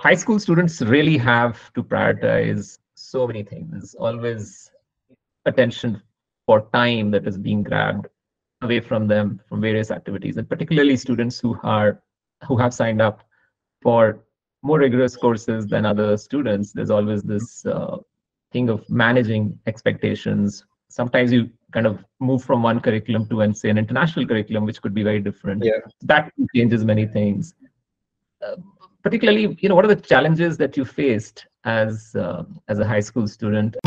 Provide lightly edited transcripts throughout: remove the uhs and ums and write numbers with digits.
High school students really have to prioritize so many things. There's always attention for time that is being grabbed away from them from various activities, and particularly students who have signed up for more rigorous courses than other students. There's always this thing of managing expectations. Sometimes you kind of move from one curriculum to, and say, an international curriculum, which could be very different. Yeah. That changes many things. Particularly, what are the challenges that you faced as a high school student?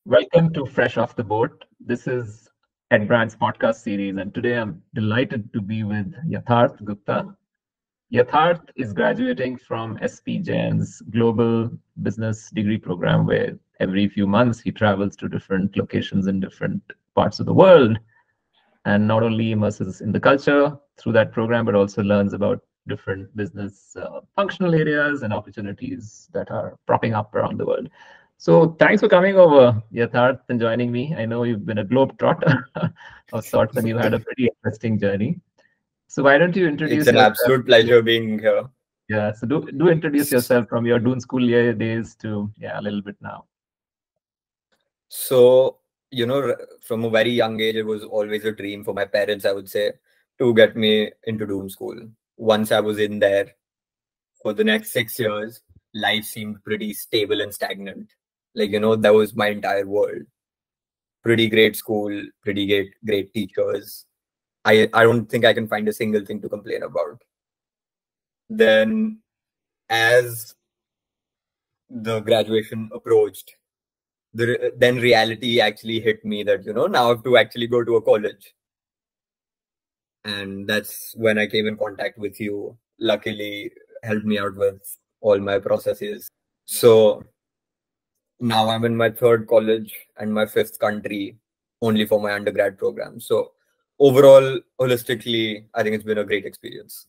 Welcome to Fresh Off the Boat. This is Ed Brand's podcast series, and today I'm delighted to be with Yatharth Gupta. Yatharth is graduating from SP Jain's global business degree program, where every few months he travels to different locations in different parts of the world, and not only immerses in the culture through that program, but also learns about different business functional areas and opportunities that are propping up around the world. So thanks for coming over, Yatharth, and joining me. I know you've been a globetrotter of sorts, and you had a pretty interesting journey. So why don't you introduce It's an yourself? absolute pleasure being here. Yeah, so do introduce yourself from your Doon school year days to a little bit now. So, from a very young age, it was always a dream for my parents, I would say, to get me into Doon school. Once I was in there, for the next 6 years, life seemed pretty stable and stagnant. That was my entire world. Pretty great school, pretty great teachers. I don't think I can find a single thing to complain about. Then, as the graduation approached, then reality actually hit me that, now I have to actually go to a college. And that's when I came in contact with you. Luckily, helped me out with all my processes. So now I'm in my third college and my fifth country only for my undergrad program. So overall, holistically, I think it's been a great experience.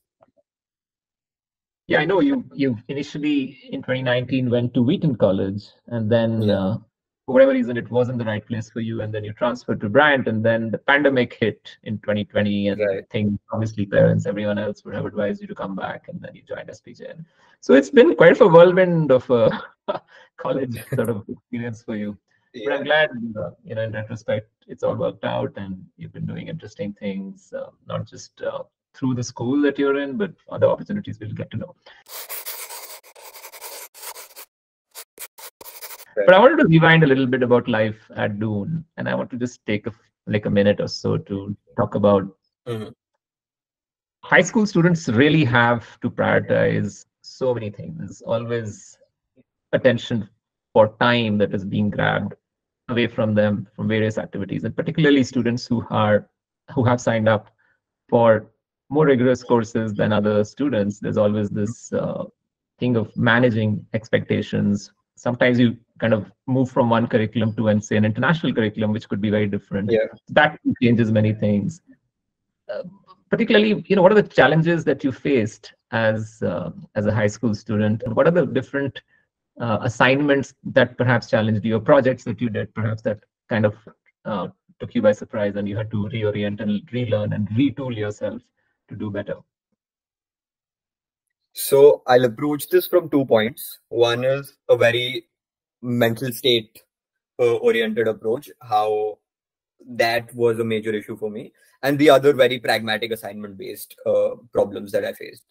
Yeah, I know you initially in 2019 went to Wheaton College, and then for whatever reason it wasn't the right place for you, and then you transferred to Bryant, and then the pandemic hit in 2020, and I think obviously parents, everyone else would have advised you to come back, and then you joined SPJ. So it's been quite a whirlwind of a college sort of experience for you. But I'm glad, in retrospect, it's all worked out, and you've been doing interesting things, not just through the school that you're in, but other opportunities we'll get to know. But I wanted to rewind a little bit about life at Doon, and I want to just take a minute or so to talk about high school students really have to prioritize so many things. There's always attention for time that is being grabbed away from them from various activities, and particularly students who have signed up for more rigorous courses than other students. There's always this thing of managing expectations. Sometimes you kind of move from one curriculum to, and say, an international curriculum, which could be very different. Yeah. That changes many things. Particularly, what are the challenges that you faced as a high school student? And what are the different assignments that perhaps challenged you, or projects that you did perhaps that kind of took you by surprise, and you had to reorient and relearn and retool yourself to do better? So I'll approach this from 2 points. One is a very mental state oriented approach, how that was a major issue for me, and the other very pragmatic assignment based problems that I faced.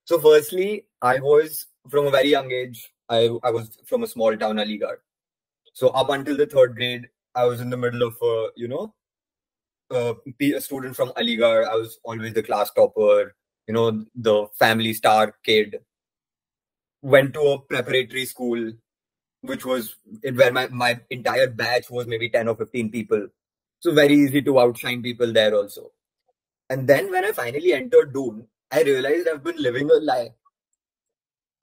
So firstly, I was from a very young age, I was from a small town, Aligarh. So up until the third grade, I was in the middle of a student from Aligarh. I was always the class topper, the family star kid. Went to a preparatory school, which was where my entire batch was maybe 10 or 15 people. So very easy to outshine people there also. And then when I finally entered Doon, I realized I've been living a lie.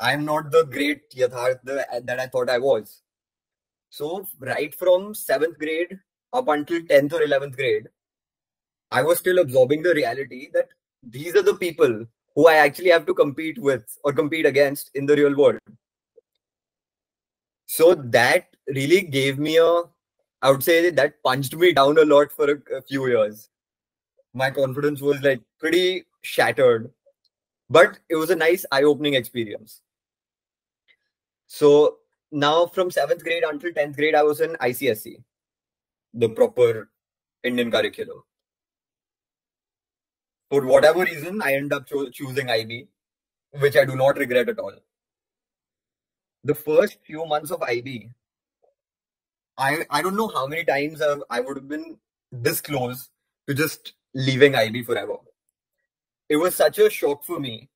I'm not the great Yatharth that I thought I was. So right from 7th grade up until 10th or 11th grade, I was still absorbing the reality that these are the people who I actually have to compete with or compete against in the real world. So that really gave me I would say that punched me down a lot for a few years. My confidence was like pretty shattered, but it was a nice eye-opening experience. So now from 7th grade until 10th grade, I was in ICSE, the proper Indian curriculum. For whatever reason, I ended up choosing IB, which I do not regret at all. The first few months of IB, I don't know how many times I would have been this close to just leaving IB forever. It was such a shock for me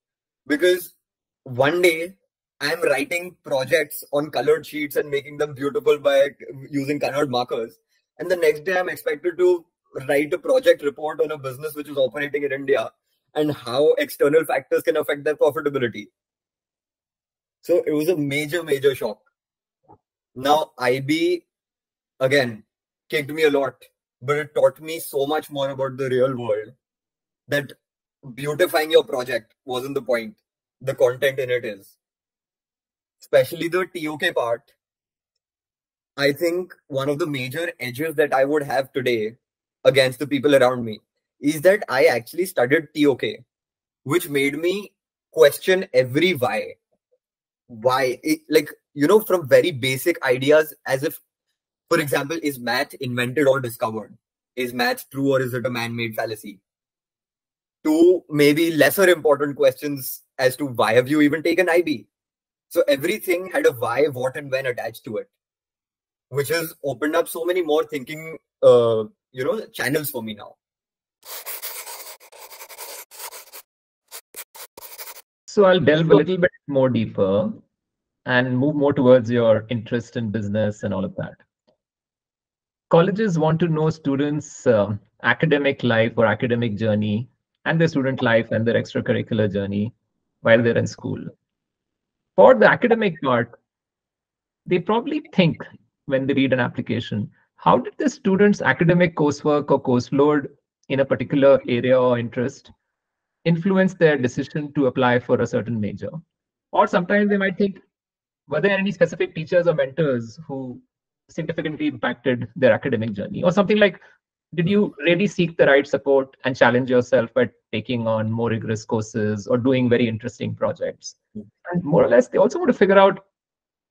because one day I'm writing projects on colored sheets and making them beautiful by using colored markers. And the next day I'm expected to write a project report on a business which is operating in India and how external factors can affect their profitability. So it was a major, major shock. Now IB, again, kicked me a lot, but it taught me so much more about the real world that beautifying your project wasn't the point. The content in it is. Especially the TOK part. I think one of the major edges that I would have today against the people around me is that I actually studied TOK, which made me question every why. Why? Like, from very basic ideas, as if, for example, is math invented or discovered? Is math true or is it a man-made fallacy? To maybe lesser important questions as to why have you even taken IB? So everything had a why, what, and when attached to it, which has opened up so many more thinking, channels for me now. So I'll delve a little bit more deeper and move more towards your interest in business and all of that. Colleges want to know students' academic life or academic journey and their student life and their extracurricular journey while they're in school. For the academic part, they probably think when they read an application, how did the student's academic coursework or course load in a particular area or interest influence their decision to apply for a certain major? Or sometimes they might think, were there any specific teachers or mentors who significantly impacted their academic journey? Or something like, did you really seek the right support and challenge yourself by taking on more rigorous courses or doing very interesting projects? And more or less, they also want to figure out,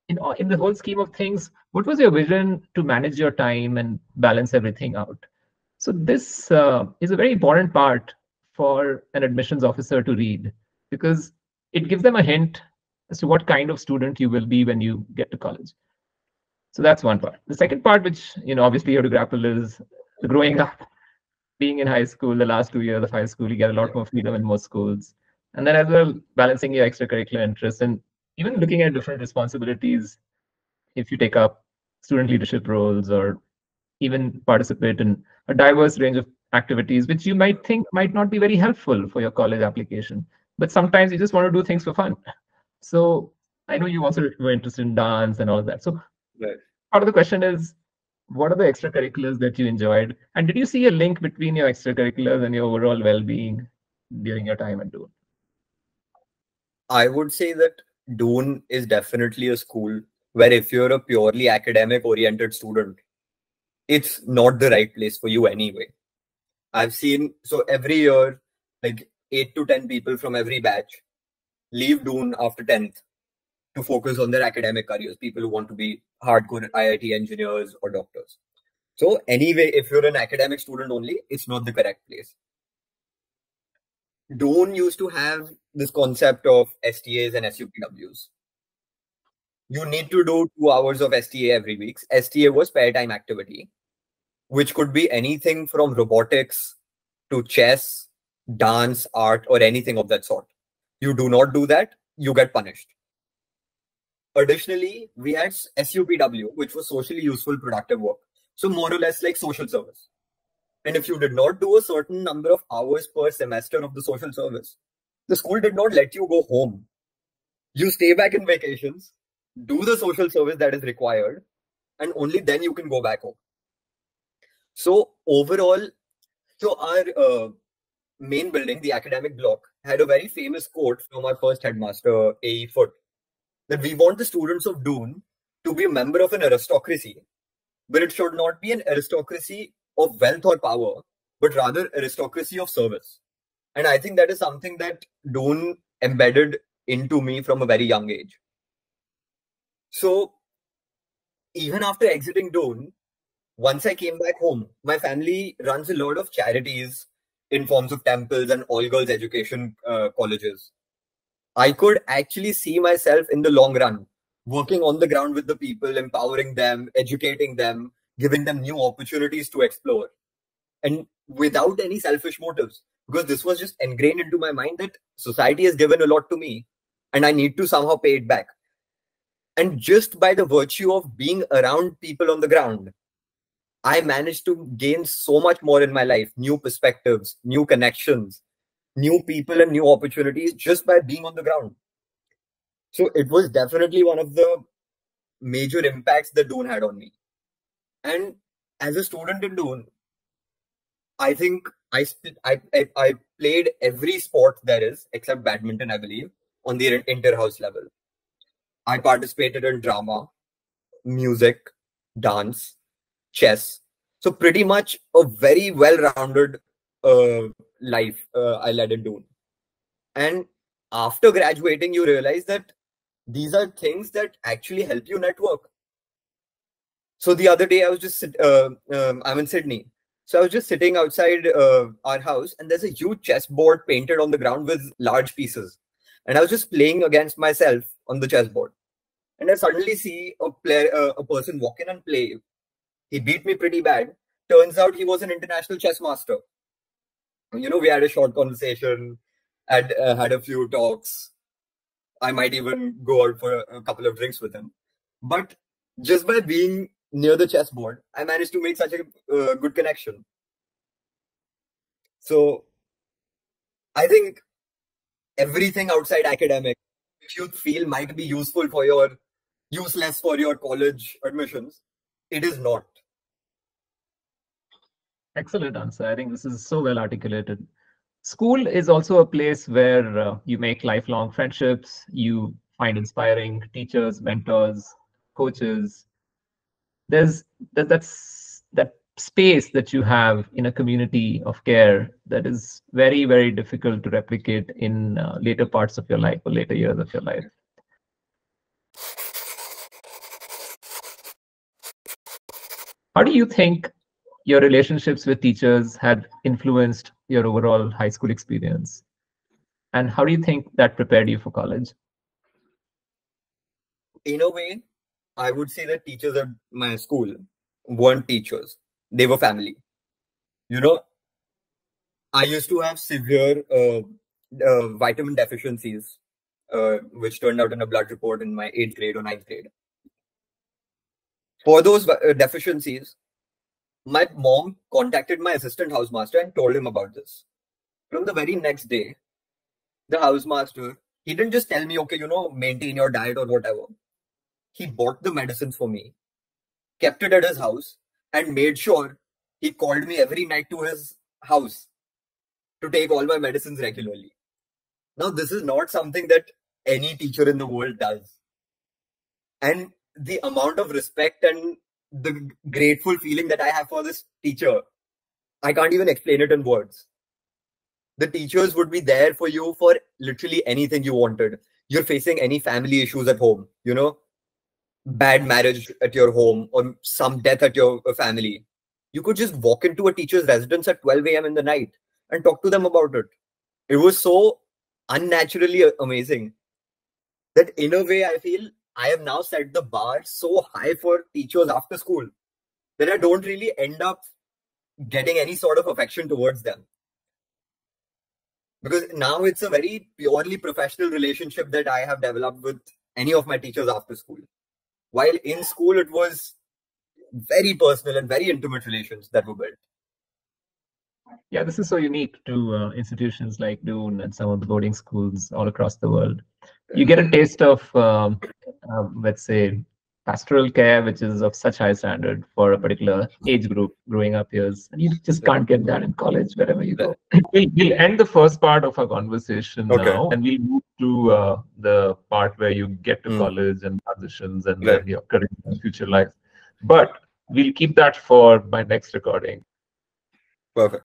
in the whole scheme of things, what was your vision to manage your time and balance everything out? So this is a very important part for an admissions officer to read, because it gives them a hint as to what kind of student you will be when you get to college. So that's one part. The second part, which obviously you have to grapple, is growing up, being in high school, the last 2 years of high school, you get a lot more freedom in most schools. And then as well, balancing your extracurricular interests and even looking at different responsibilities. If you take up student leadership roles or even participate in a diverse range of activities, which you might think might not be very helpful for your college application. But sometimes you just want to do things for fun. So I know you also were interested in dance and all of that. So Right. part of the question is, what are the extracurriculars that you enjoyed? And did you see a link between your extracurriculars and your overall well-being during your time at Doon? I would say that Doon is definitely a school where if you're a purely academic oriented student, it's not the right place for you anyway. I've seen, so every year, like 8 to 10 people from every batch leave Doon after 10th to focus on their academic careers, people who want to be hardcore IIT engineers or doctors. So anyway, if you're an academic student only, it's not the correct place. Doon used to have this concept of STAs and SUPWs. You need to do 2 hours of STA every week. STA was spare time activity, which could be anything from robotics to chess, dance, art, or anything of that sort. You do not do that, you get punished. Additionally, we had SUPW, which was socially useful productive work. So more or less like social service. And if you did not do a certain number of hours per semester of the social service, the school did not let you go home. You stay back in vacations, do the social service that is required, and only then you can go back home. So overall, so our main building, the academic block, had a very famous quote from our first headmaster, A.E. Foote, that we want the students of Doon to be a member of an aristocracy, but it should not be an aristocracy of wealth or power, but rather aristocracy of service. And I think that is something that Doon embedded into me from a very young age. So even after exiting Doon, once I came back home, my family runs a lot of charities in forms of temples and all girls education colleges. I could actually see myself in the long run working on the ground with the people, empowering them, educating them, giving them new opportunities to explore, and without any selfish motives. Because this was just ingrained into my mind that society has given a lot to me and I need to somehow pay it back. And just by the virtue of being around people on the ground, I managed to gain so much more in my life, new perspectives, new connections, new people, and new opportunities just by being on the ground. So it was definitely one of the major impacts that Doon had on me. And as a student in Doon, I think I played every sport there is except badminton, I believe, on the inter-house level. I participated in drama, music, dance, chess. So pretty much a very well-rounded life I led in Doon. And after graduating, you realize that these are things that actually help you network. So the other day, I was just I'm in Sydney. So I was just sitting outside our house, and there's a huge chessboard painted on the ground with large pieces. And I was just playing against myself on the chessboard. And I suddenly see a person walk in and play. He beat me pretty bad. Turns out he was an international chess master. You know, we had a short conversation, had a few talks. I might even go out for a couple of drinks with him. But just by being near the chessboard, I managed to make such a good connection. So I think everything outside academic, if you feel might be useless for your college admissions, it is not. Excellent answer. I think this is so well articulated. School is also a place where you make lifelong friendships, you find inspiring teachers, mentors, coaches. There's that space that you have in a community of care that is very, very difficult to replicate in later parts of your life or later years of your life. How do you think your relationships with teachers had influenced your overall high school experience? And how do you think that prepared you for college? In a way, I would say that teachers at my school weren't teachers. They were family. You know, I used to have severe vitamin deficiencies, which turned out in a blood report in my 8th grade or 9th grade. For those deficiencies, my mom contacted my assistant housemaster and told him about this. From the very next day, the housemaster, he didn't just tell me, okay, maintain your diet or whatever. He bought the medicines for me, kept it at his house, and made sure he called me every night to his house to take all my medicines regularly. Now, this is not something that any teacher in the world does. And the amount of respect and the grateful feeling that I have for this teacher, I can't even explain it in words. The teachers would be there for you for literally anything you wanted. You're facing any family issues at home, bad marriage at your home or some death at your family. You could just walk into a teacher's residence at 12 a.m. in the night and talk to them about it. It was so unnaturally amazing that in a way I feel I have now set the bar so high for teachers after school that I don't really end up getting any sort of affection towards them. Because now it's a very purely professional relationship that I have developed with any of my teachers after school. While in school, it was very personal and very intimate relations that were built. Yeah, this is so unique to institutions like Doon and some of the boarding schools all across the world. You get a taste of, let's say, pastoral care, which is of such high standard for a particular age group growing up years. And you just can't get that in college wherever you go. We'll end the first part of our conversation now, and we'll move to the part where you get to college and transitions and then your career and future life. But we'll keep that for my next recording. Perfect.